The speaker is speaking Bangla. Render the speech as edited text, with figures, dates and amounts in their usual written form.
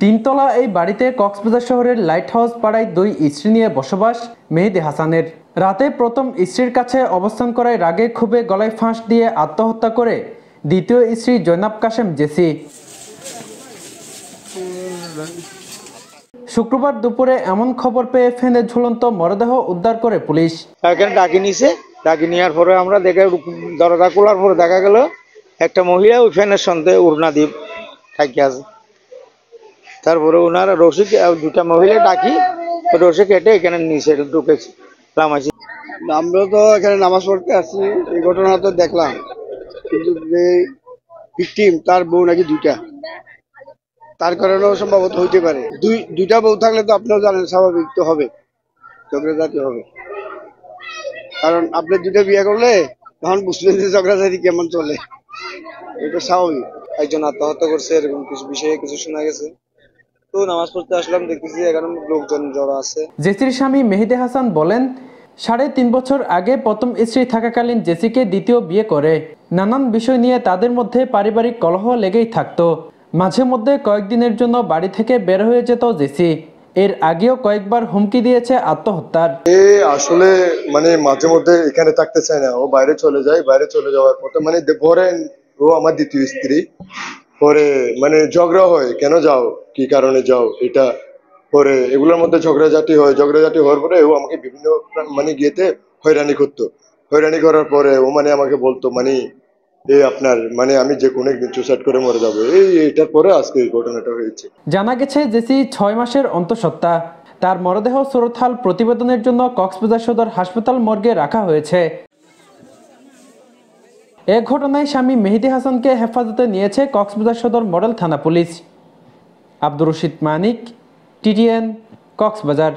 তিনতলা এই বাড়িতে কক্সবাজার শহরের লাইট হাউস পাড়ায় দুই স্ত্রী নিয়ে বসবাস মেহেদী হাসানের। রাতে প্রথম স্ত্রীর কাছে অবস্থান করায় রাগে ক্ষোভে গলায় ফাঁস দিয়ে আত্মহত্যা করে দ্বিতীয় স্ত্রী জৈনাব কাশেম জেসি। শুক্রবার দুপুরে এমন খবর পেয়ে ফেনে ঝুলন্ত মরদেহ উদ্ধার করে পুলিশ। ডাকি নিছে, ডাকি নেওয়ার পরে আমরা দেখে দরজা খোলার পরে দেখা গেল একটা মহিলা ওই ফ্যানের সন্দেহে উড়না দিয়ে থাকি আছে। তারপরে ওনার রশি দুটা মহিলা ডাকি রশি কেটে এখানে নিচে ঢুকেছি। আমরা তো এখানে নামাজ পড়তে আসছি, এই ঘটনা তো দেখলাম, কিন্তু যে ভিকটিম তার বউ নাকি দুইটা, তার কারণেও সম্ভবত হইতে পারে। দুইটা বউ থাকলে তো আপনিও জানেন স্বাভাবিক তো হবে, ঝগড়াঝাটি হবে। কারণ আপনি দুইটা বিয়ে করলে তখন বুঝলেন যে ঝগড়াঝাটি কেমন চলে, এটা স্বাভাবিক। একজন আত্মহত্যা করছে এরকম কিছু বিষয়ে কিছু শোনা গেছে, তো নামাজ পড়তে আসলাম, দেখতেছি এখানে লোকজন জড়ো আছে। জেসির স্বামী মেহেদী হাসান বলেন, 3.5 বছর আগে প্রথম স্ত্রী থাকাকালীন জেসিকে দ্বিতীয় বিয়ে করে। নানান বিষয় নিয়ে তাদের মধ্যে পারিবারিক কলহ লেগেই থাকতো। মাঝে মধ্যে কয়েকদিনের জন্য বাড়ি থেকে বের হয়ে যেত জেসি। এর আগেও কয়েকবার হুমকি দিয়েছে আত্মহত্যার। আসলে মানে মাঝে মধ্যে এখানে থাকতে চায় না, ও বাইরে চলে যায়। বাইরে চলে যাওয়ার পথে মানে ধরেন ও আমার দ্বিতীয় স্ত্রী, পরে মানে ঝগড়া হয়, কেন যাও, কি কারণে যাও, এটা পরে এগুলোর মধ্যে ঝগড়াঝাটি হয়। ঝগড়াঝাটি হওয়ার পরে ও আমাকে বিভিন্ন মানে গিয়েতে হয়রানি করতো। হয়রানি করার পরে ও মানে আমাকে বলতো মানে আপনার মানে আমি যে কোনো একদিন সুসাইড করে মরে যাবো। এটার পরে আজকে এই ঘটনাটা হয়েছে। জানা গেছে জেসি 6 মাসের অন্তঃসত্ত্বা। তার মরদেহ সুরতহাল প্রতিবেদনের জন্য কক্সবাজার সদর হাসপাতাল মর্গে রাখা হয়েছে। এ ঘটনায় স্বামী মেহেদী হাসানকে হেফাজতে নিয়েছে কক্সবাজার সদর মডেল থানা পুলিশ। আব্দুর রশিদ মানিক, টিটিএন, কক্সবাজার।